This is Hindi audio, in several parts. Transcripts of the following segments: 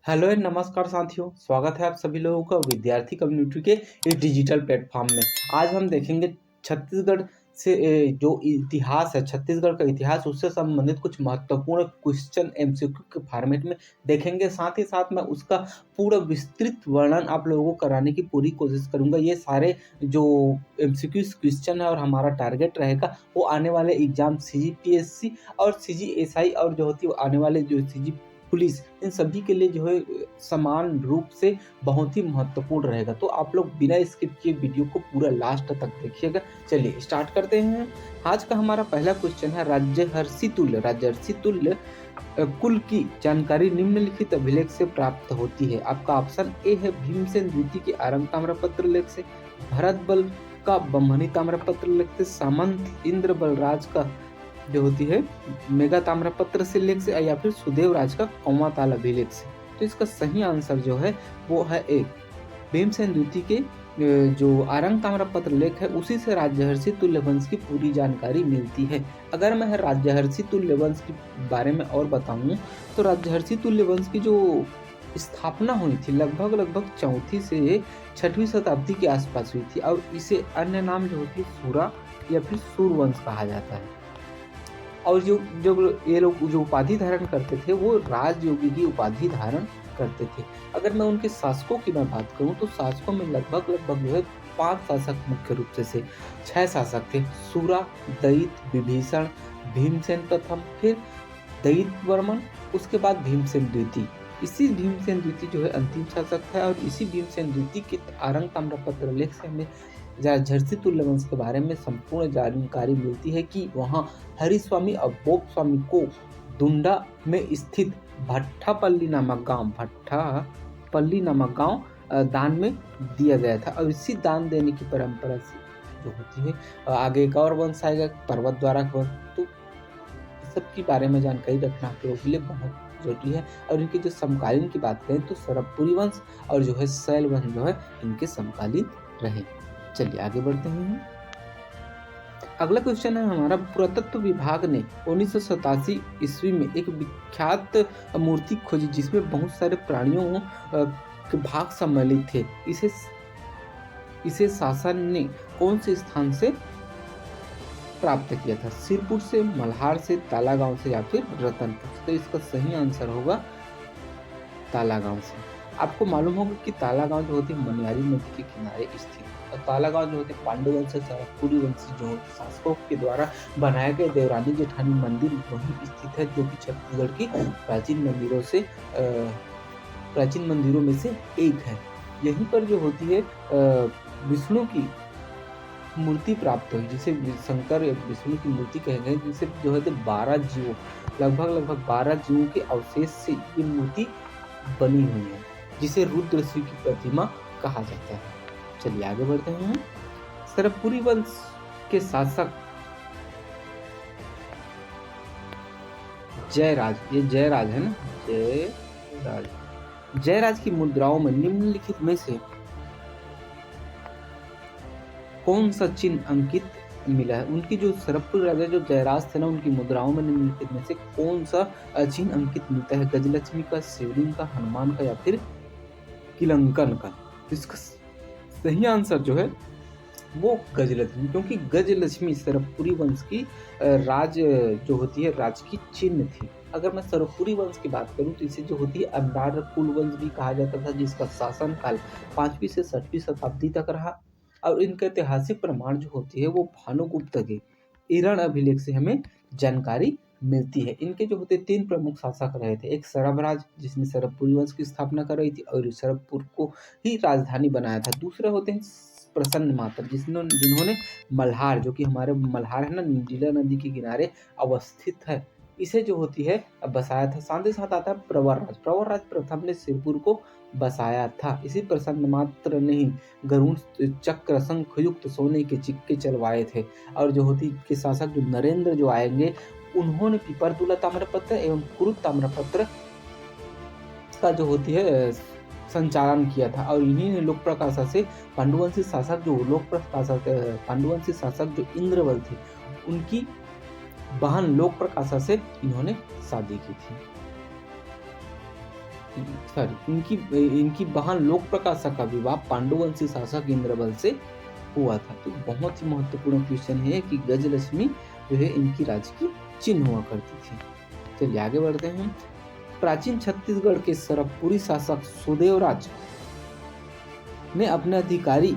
हेलो एंड नमस्कार साथियों, स्वागत है आप सभी लोगों का विद्यार्थी कम्युनिटी के इस डिजिटल प्लेटफॉर्म में। आज हम देखेंगे छत्तीसगढ़ से जो इतिहास है, छत्तीसगढ़ का इतिहास, उससे संबंधित कुछ महत्वपूर्ण क्वेश्चन एमसीक्यू के फॉर्मेट में देखेंगे। साथ ही साथ मैं उसका पूरा विस्तृत वर्णन आप लोगों को कराने की पूरी कोशिश करूंगा। ये सारे जो एमसीक्यू क्वेश्चन है और हमारा टारगेट रहेगा वो आने वाले एग्जाम सीजीपीएससी और सीजीएसआई और जो होती है आने वाले जो सीजी पुलिस, इन सभी के लिए जो है समान रूप से बहुत ही महत्वपूर्ण रहेगा। तो आप लोग बिना स्किप किए वीडियो को पूरा लास्ट तक देखिएगा। चलिए स्टार्ट करते हैं। आज का हमारा पहला क्वेश्चन है राजर्षि तुल्य। राजर्षि तुल्य कुल की जानकारी निम्नलिखित अभिलेख से प्राप्त होती है। आपका ऑप्शन ए है भीमसेन द्वितीय के आरंग ताम्रपत्र लेख से, भरत बल का बम्हनी ताम्रपत्र लेख से, सामंत इंद्र बलराज का जो होती है मेगा ताम्रपत्र से लेख से, या फिर सुदेव राज का कौमाताल अभिलेख से। तो इसका सही आंसर जो है वो है एक भीमसेन द्वितीय के जो आरंग ताम्रपत्र लेख है उसी से राजर्षि तुल्य वंश की पूरी जानकारी मिलती है। अगर मैं राजर्षि तुल्य वंश के बारे में और बताऊं तो राजर्षि तुल्य वंश की जो स्थापना हुई थी लगभग चौथी से छठवीं शताब्दी के आसपास हुई थी और इसे अन्य नाम जो होती है सूरा या फिर सूरवंश कहा जाता है। और जो जो ये लोग जो उपाधि धारण करते थे वो राजयोगी की उपाधि धारण करते थे। अगर मैं उनके शासकों की मैं बात करूं तो शासकों में लगभग जो है 5 शासक मुख्य रूप से 6 शासक थे। सूरा, दयित, विभीषण, भीमसेन प्रथम, फिर दयित वर्मन, उसके बाद भीमसेन द्वितीय। इसी भीमसेन द्वितीय जो है अंतिम शासक है और इसी भीमसेन द्वितीय के आरंग ताम्रपत्र लेख से हमें राजर्षि तुल्य वंश के बारे में संपूर्ण जानकारी मिलती है कि वहाँ हरिस्वामी और बोप स्वामी को दुंडा में स्थित भट्टापल्ली नामक गांव दान में दिया गया था। और इसी दान देने की परंपरा से जो होती है आगे एक और वंश आएगा पर्वत द्वारा वंश। तो सबके बारे में जानकारी रखना आप लोगों के लिए बहुत जरूरी है। और इनके जो समकालीन की बात करें तो सरबपुरी वंश और जो है शैल वंश जो है इनके समकालीन रहे। चलिए आगे बढ़ते हैं। अगला क्वेश्चन है हमारा, पुरातत्व विभाग ने 1987 ईस्वी में एक विख्यात मूर्ति खोजी जिसमें बहुत सारे प्राणियों के भाग सम्मिलित थे। इसे शासन ने कौन से स्थान से प्राप्त किया था? सिरपुर से, मल्हार से, तालागांव से या फिर रतनपुर से? तो इसका सही आंसर होगा तालागांव से। आपको मालूम होगा कि तालागांव जो होती है मनियारी नदी के किनारे स्थित है और तालागांव जो होते पांडु वंश से सरबपुरी वंश जो होते शासकों के द्वारा बनाए गए देवरानी जेठानी मंदिर वहीं स्थित है, जो कि छत्तीसगढ़ की प्राचीन मंदिरों में से एक है। यहीं पर जो होती है विष्णु की मूर्ति प्राप्त हुई, जिसे शंकर विष्णु की मूर्ति कहे गए, जिसे जो है 12 जीवों लगभग 12 जीवों के अवशेष से ये मूर्ति बनी हुई है, जिसे रुद्र शिव की प्रतिमा कहा जाता है। चलिए आगे बढ़ते हैं। सरबपुरी वंश के शासक जयराज, ये जयराज है ना, जयराज की मुद्राओं में निम्नलिखित में से कौन सा चिन्ह अंकित मिला है? उनकी जो सरबपुर राजा जो जयराज थे ना, उनकी मुद्राओं में निम्नलिखित में से कौन सा चिन्ह अंकित मिलता है? गजलक्ष्मी का, शिवलिंग का, हनुमान का या फिर किलंकन का? इसका सही आंसर जो है वो गजलक्ष्मी, क्योंकि गजलक्ष्मी सरबपुरी वंश की राज जो होती है राज की चिन्ह थी। अगर मैं सरबपुरी वंश की बात करूं तो इसे जो होती है अंडार कुल वंश भी कहा जाता था, जिसका शासन काल 5वीं से 6वीं शताब्दी तक रहा। और इनका ऐतिहासिक प्रमाण जो होती है वो भानुगुप्त के ईरण अभिलेख से हमें जानकारी मिलती है। इनके जो होते 3 प्रमुख शासक रहे थे, एक सरबराज जिसने सरबपुरी वंश की स्थापना कराई थी और सरबपुर को ही राजधानी बनाया था। दूसरे होते हैं प्रसन्न मात्र जिन्होंने मल्हार, जो कि हमारे मल्हार है ना नीला नदी के किनारे अवस्थित है, इसे जो होती है बसाया था। साथ ही साथ आता है प्रवरराज प्रथम ने सिरपुर को बसाया था। इसी प्रसन्न मात्र ने ही गरुड़ चक्र शंख युक्त सोने के सिक्के चलवाए थे। और जो होती के शासक जो नरेंद्र जो आएंगे, उन्होंने पिपरदुला ताम्रपत्र एवं कुरुत ताम्रपत्र का जो होती है संचालन किया था। और इन्हीं ने लोक प्रकाशा से पांडुवंशी शासक जो इंद्रवल थे, उनकी बहन लोक प्रकाशा से इन्होंने शादी की थी। सॉरी इनकी इनकी बहन लोक प्रकाशा का विवाह पांडुवंशी शासक इंद्रबल से हुआ था। तो बहुत ही महत्वपूर्ण क्वेश्चन है कि गजलक्ष्मी जो है इनकी राज्य की चिन्ह हुआ करती थी। चलिए आगे बढ़ते हैं। प्राचीन छत्तीसगढ़ के सरबपुरी शासक सुदेवराज ने अपने अधिकारी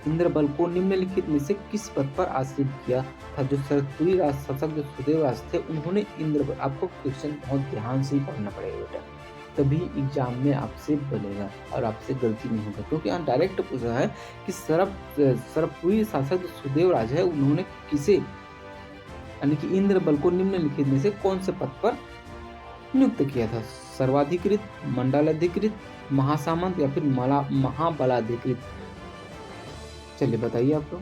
इंद्रबल को निम्नलिखित में से किस पद पर आसीन किया था? जो सरबपुरी राज शासक जो सुदेवराज थे उन्होंने इंद्रबल, आपको क्वेश्चन बहुत ध्यान से ही पढ़ना पड़ेगा बेटा, तभी एग्जाम में आपसे बनेगा और आपसे गलती नहीं होगा, क्योंकि यहाँ डायरेक्ट पूछा है कि सरबपुरी शासक जो सुदेवराज है उन्होंने किसे, यानी कि इंद्रबल को निम्नलिखित में से कौन से पद पर नियुक्त किया था? सर्वाधिकृत, मंडलाधिकृत, महासामंत या फिर महाबलाधिकृत? चलिए बताइए आप लोग।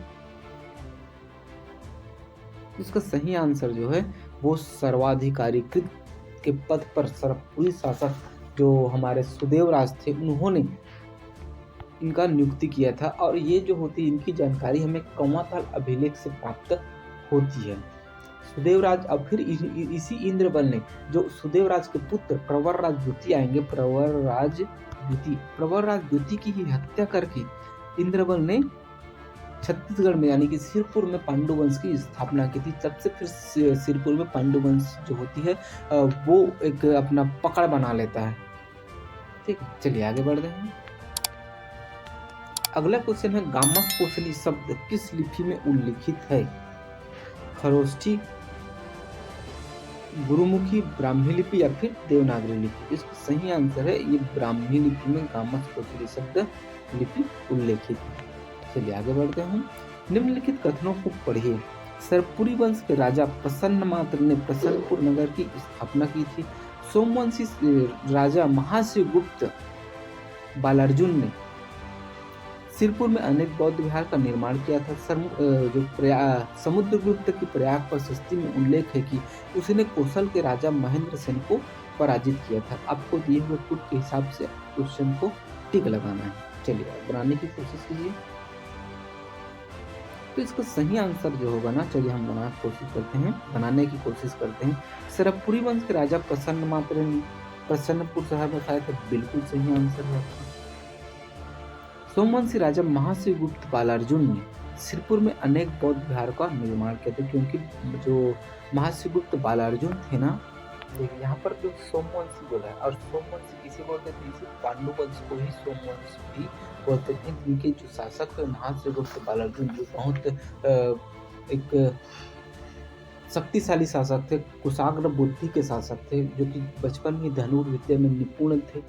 इसका सही आंसर जो है वो सर्वाधिकारीकृत के पद पर सरबपुरी शासक जो हमारे सुदेवराज थे उन्होंने इनका नियुक्ति किया था। और ये जो होती है इनकी जानकारी हमें कंवाताल अभिलेख से प्राप्त होती है। सुदेवराज, अब फिर इसी इंद्रबल ने जो सुदेवराज के पुत्र प्रवरराज द्वितीय आएंगे, प्रवरराज द्वितीय की ही हत्या करके इंद्रबल ने छत्तीसगढ़ में यानी कि सिरपुर में पांडुवंश की स्थापना की थी। तब से फिर सिरपुर में पांडुवंश जो होती है वो एक अपना पकड़ बना लेता है। ठीक है, चलिए आगे बढ़ते हैं। अगला क्वेश्चन है गामस कोसली शब्द किस लिपि में उल्लिखित है? खरोष्ठी, गुरुमुखी, ब्राह्मी लिपि या फिर देवनागरी लिपि? इसका सही आंसर है ये ब्राह्मी लिपि में गामस कोसली शब्द लिपि उल्लेखित है। चलिए आगे बढ़ते हैं। निम्नलिखित कथनों को पढ़िए। सरबपुरी वंश के राजा प्रसन्नमात्र ने प्रसन्नपुर नगर की स्थापना की थी। सोमवंशी राजा महाशिवगुप्त बालार्जुन ने सिरपुर में अनेक बौद्ध विहार का निर्माण किया था। समुद्रगुप्त की प्रयाग प्रशस्ति में उल्लेख है कि उसने कौशल के राजा महेंद्र सेन को पराजित किया था। आपको दिए हुए पुट के हिसाब से क्वेश्चन को टिक लगाना है। चलिए बनाने की कोशिश कीजिए। तो इसका सही आंसर जो होगा ना, चलिए हम बनाने की कोशिश करते हैं। सरबपुरी वंश के राजा प्रसन्नमात्र ने प्रसन्नपुर शहर बसाया था, बिल्कुल सही आंसर है। सोमवंशी राजा महाशिवगुप्त बालार्जुन ने सिरपुर में अनेक बौद्ध विहार का निर्माण किया था, क्योंकि जो महाशिवगुप्त बालार्जुन थे ना, देखिए यहाँ पर जो सोमवंशी बोला है, और सोमवंशी किसे बोलते थे? इसे पांडुवंश को ही सोमवंश भी बोलते थे। जिनके जो शासक थे महाशिवगुप्त बालार्जुन, जो बहुत एक शक्तिशाली शासक थे, कुशाग्र बुद्धि के शासक थे, जो कि बचपन में धनुर्विद्या में निपुण थे।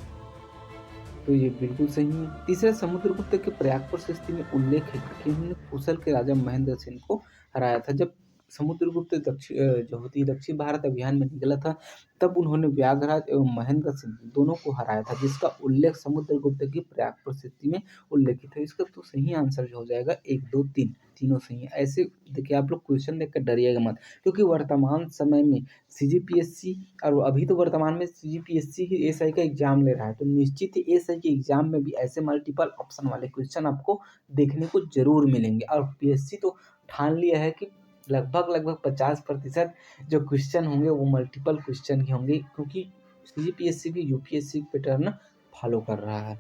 तो ये बिल्कुल सही है। तीसरा, समुद्रगुप्त के प्रयाग प्रशस्ति में उल्लेख है कि उन्होंने कुशल के राजा महेंद्र सेन को हराया था। जब समुद्रगुप्त दक्षिण भारत अभियान में निकला था, तब उन्होंने व्याघराज एवं महेंद्र सेन दोनों को हराया था, जिसका उल्लेख समुद्रगुप्त की प्रयाग प्रशस्ति में उल्लेखित है। इसका तो सही आंसर जो हो जाएगा 1, 2, 3 तीनों सही है। ऐसे देखिए, आप लोग क्वेश्चन देखकर डरिएगा मत, क्योंकि वर्तमान समय में सीजीपीएससी, और अभी तो वर्तमान में सीजीपीएससी ही एसआई का एग्जाम ले रहा है, तो निश्चित ही एसआई के एग्जाम में भी ऐसे मल्टीपल ऑप्शन वाले क्वेश्चन आपको देखने को जरूर मिलेंगे। और पीएससी तो ठान लिया है कि लगभग 50% जो क्वेश्चन होंगे वो मल्टीपल क्वेश्चन ही होंगे, क्योंकि सीजीपीएससी भी यूपीएससी पैटर्न फॉलो कर रहा है।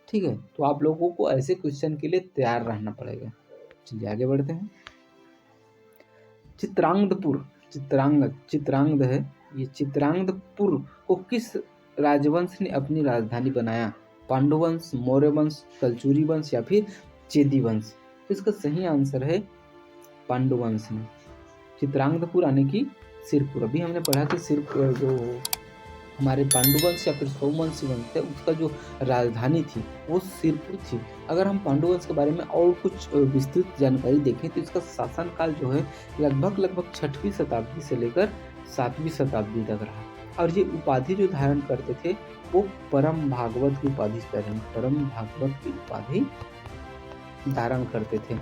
ठीक है, तो आप लोगों को ऐसे क्वेश्चन के लिए तैयार रहना पड़ेगा। चलिए आगे बढ़ते हैं। चित्रांगद है ये। चित्रांगदपुर को किस राजवंश ने अपनी राजधानी बनाया? पांडुवंश, मौर्य वंश, कलचुरी वंश या फिर चेदी वंश? तो इसका सही आंसर है पांडुवंश ने। चित्रांगदपुर यानी कि सिरपुर, अभी हमने पढ़ा कि सिरपुर जो हमारे पांडुवंश या फिर सोमवंशी वंश थे, उसका जो राजधानी थी वो सिरपुर थी। अगर हम पांडुवंश के बारे में और कुछ विस्तृत जानकारी देखें तो इसका शासनकाल जो है लगभग 6वीं शताब्दी से लेकर 7वीं शताब्दी तक रहा। और ये उपाधि जो धारण करते थे वो परम भागवत की उपाधि धारण करते थे।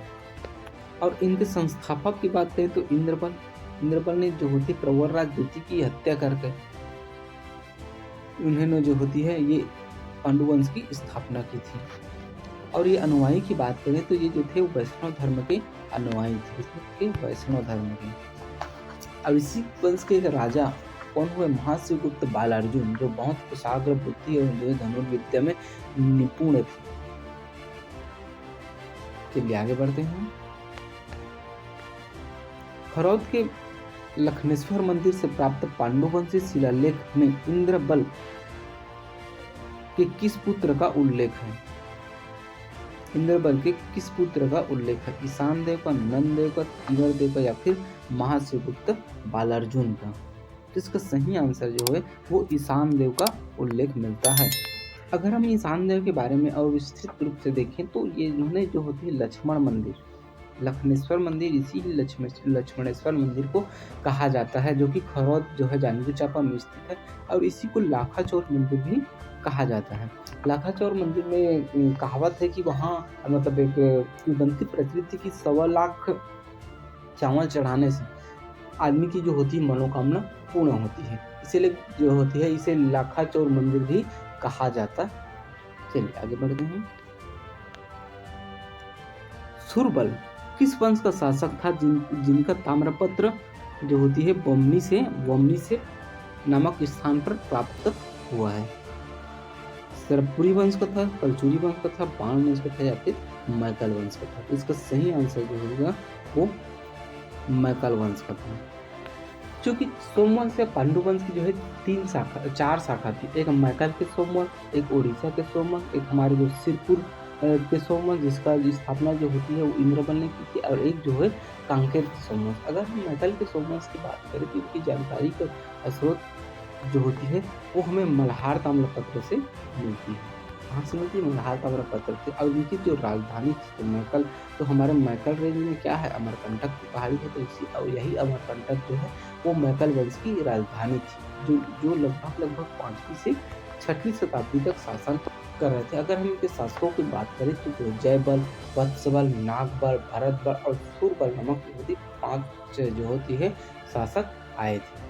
और इनके संस्थापक की बात करें तो इंद्रबल ने जो होती प्रवरराज द्वितीय की हत्या करके उन्होंने जो होती है ये पांडुवंश की स्थापना की थी। और ये अनुयायी की बात करें तो ये जो थे वो वैष्णव धर्म के अनुयायी थे, वैष्णव धर्म के। अब इसी वंश के एक राजा कौन हुए? महाशिवगुप्त बालार्जुन, जो बहुत कुशाग्र बुद्धि और जो है धनुर्विद्या में निपुण थे। चलिए आगे बढ़ते हैं। खरौद के लखनेश्वर मंदिर से प्राप्त पांडुवंशी शिलालेख में इंद्रबल के किस पुत्र का उल्लेख है? इंद्रबल के किस पुत्र का उल्लेख है? ईशान देव का, नंद देव का, तिवर देव का या फिर महाशिवगुप्त बालार्जुन का? तो इसका सही आंसर जो है वो ईशान देव का उल्लेख मिलता है। अगर हम ईशान देव के बारे में और विस्तृत रूप से देखें तो ये जो होती है लक्ष्मण मंदिर, लखनेश्वर मंदिर, इसी लक्ष्मणेश्वर मंदिर को कहा जाता है, जो कि खरौद जो है जांजगीर चांपा में स्थित है। और इसी को लाखाचौर मंदिर भी कहा जाता है। लाखाचौर मंदिर में कहावत है कि वहाँ मतलब एक किंवदंती प्रचलित थी कि 1.25 लाख चावल चढ़ाने से आदमी की जो होती है मनोकामना पूर्ण होती है, इसीलिए जो होती है इसे लाखाचौर मंदिर भी कहा जाता। चलिए आगे बढ़ते हैं। सुरबल किस वंश का शासक था जिनका ताम्रपत्र जो होती है वमनी से नामक स्थान पर प्राप्त हुआ है? सरपुरी वंश का था, कलचुरी वंश का था, बाण वंश का था या फिर मैकल वंश का था? तो इसका सही आंसर जो होगा वो मैकल वंश का था। क्योंकि सोमवंश या पांडुवंश की जो है 4 शाखा थी। एक मैकल के सोमवंश, एक उड़ीसा के सोमवंश, एक हमारे जो सिरपुर के सोमवंश जिसका स्थापना जो होती है वो इंद्रबल ने की थी, और एक जो है कांकेर के सोमवंश। अगर हम मैकल के सोमवंश की बात करें तो उनकी जानकारी का स्रोत जो होती है वो हमें मल्हार ताम्रपत्र से मिलती है। कहाँ से मिलती है? मल्हार ताम्रपत्र से। और उनकी जो राजधानी थी मैकल, तो हमारे मैकल रेंज में क्या है? अमरकंटक की पहाड़ी है। तो इसी और यही अमरकंटक जो है वो मैकल वंश की राजधानी थी, जो लगभग 5वीं से 6वीं शताब्दी तक शासन कर रहे थे। अगर हम इनके शासकों की बात करें तो जयबल, वत्सबल, नागबल, भरतबल और सूरबल नामक 5 जो होती है शासक आए थे।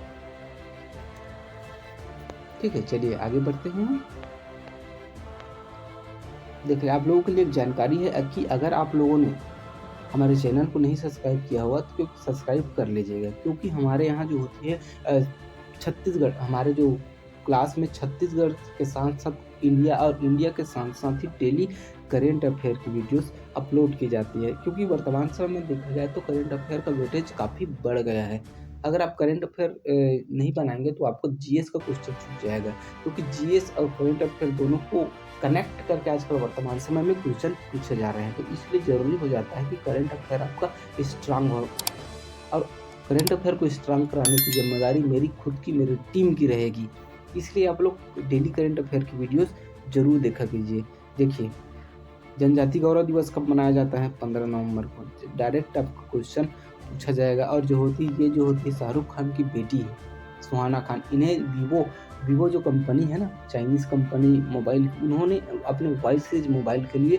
ठीक है, चलिए आगे बढ़ते हैं। देखिए आप लोगों के लिए एक जानकारी है कि अगर आप लोगों ने हमारे चैनल को नहीं सब्सक्राइब किया हुआ तो सब्सक्राइब कर लीजिएगा, क्योंकि हमारे यहाँ जो होती है छत्तीसगढ़, हमारे जो क्लास में छत्तीसगढ़ के साथ साथ इंडिया और इंडिया के साथ साथ ही डेली करेंट अफेयर की वीडियोस अपलोड की जाती है। क्योंकि वर्तमान समय में देखा जाए तो करेंट अफेयर का वेटेज काफ़ी बढ़ गया है। अगर आप करेंट अफेयर नहीं बनाएंगे तो आपको जीएस का क्वेश्चन छूट जाएगा, क्योंकि जीएस और करेंट अफेयर दोनों को कनेक्ट करके आजकल वर्तमान समय में क्वेश्चन पूछे जा रहे हैं। तो इसलिए ज़रूरी हो जाता है कि करेंट अफेयर आपका स्ट्रांग हो, और करेंट अफेयर को स्ट्रांग कराने की जिम्मेदारी मेरी खुद की, मेरी टीम की रहेगी। इसलिए आप लोग डेली करेंट अफेयर की वीडियोस जरूर देखा कीजिए। देखिए जनजाति गौरव दिवस कब मनाया जाता है? 15 नवंबर को। डायरेक्ट आपका क्वेश्चन पूछा जाएगा। और जो होती है शाहरुख खान की बेटी है सुहाना खान, इन्हें वीवो जो कंपनी है ना, चाइनीज़ कंपनी मोबाइल, उन्होंने अपने वाई सीरीज मोबाइल के लिए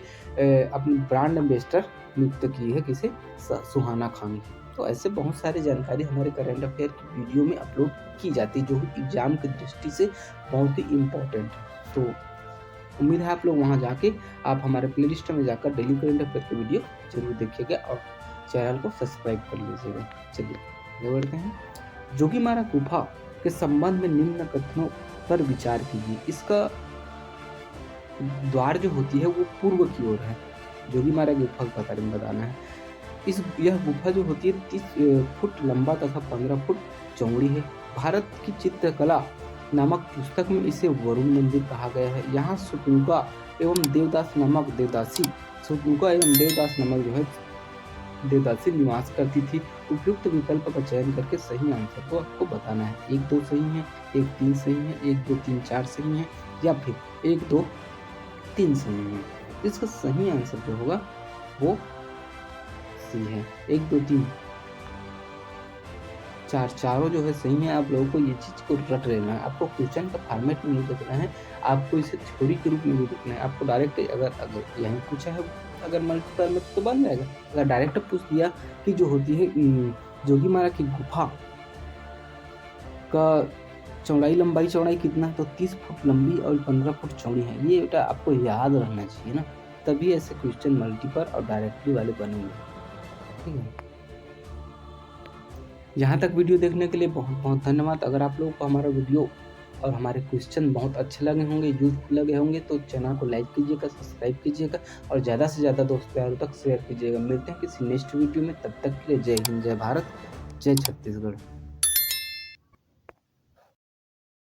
अपनी ब्रांड एम्बेसडर नियुक्त की है, किसे? सुहाना खान। तो ऐसे बहुत सारी जानकारी हमारे करंट अफेयर की वीडियो में अपलोड की जाती है, जो एग्जाम की दृष्टि से बहुत ही इम्पोर्टेंट है। तो उम्मीद है आप लोग वहां जाके आप हमारे प्लेलिस्ट में जाकर डेली करंट अफेयर की वीडियो जरूर देखिएगा और चैनल को सब्सक्राइब कर लीजिएगा। चलिए आगे बढ़ते हैं। जोगीमारा गुफा के संबंध में निम्न कथनों पर विचार कीजिए। इसका द्वार जो होती है वो पूर्व की ओर है। जोगीमारा गुफा के बारे में बताना है। यह गुफा जो होती है 30 फुट लंबा तथा 15 फुट चौड़ी है। भारत की चित्रकला नामक पुस्तक में इसे वरुण मंदिर कहा गया है। यहाँ सुतनुका एवं देवदास नामक देवदासी निवास करती थी। उपयुक्त विकल्प का चयन करके सही आंसर को आपको बताना है। 1, 2 सही है, 1, 3 सही है, 1, 2, 3, 4 सही है, या फिर 1, 2, 3 सही है। इसका सही आंसर जो होगा वो सी है। 1, 2, 3, 4 चारों जो है सही है। आप लोगों को ये चीज को रट लेना है। आपको क्वेश्चन का फॉर्मेट में नहीं देखना है, आपको इसे थ्योरी के रूप में भी देखना है। आपको डायरेक्ट अगर यहीं पूछा है अगर मल्टीपल में तो बन जाएगा। अगर डायरेक्ट पूछ दिया कि जो होती है जोगीमारा की गुफा का लंबाई चौड़ाई कितना, तो 30 फुट लंबी और 15 फुट चौड़ी है। ये बेटा आपको याद रहना चाहिए ना, तभी ऐसे क्वेश्चन मल्टीपल और डायरेक्टली वाले बनेंगे। ठीक है, यहाँ तक वीडियो देखने के लिए बहुत बहुत धन्यवाद। अगर आप लोगों को हमारा वीडियो और हमारे क्वेश्चन बहुत अच्छे लगे होंगे, यूजफुल लगे होंगे, तो चैनल को लाइक कीजिएगा, सब्सक्राइब कीजिएगा और ज़्यादा से ज़्यादा दोस्तों यारों तक शेयर कीजिएगा। मिलते हैं किसी नेक्स्ट वीडियो में, तब तक के लिए जय हिंद, जय भारत, जय छत्तीसगढ़।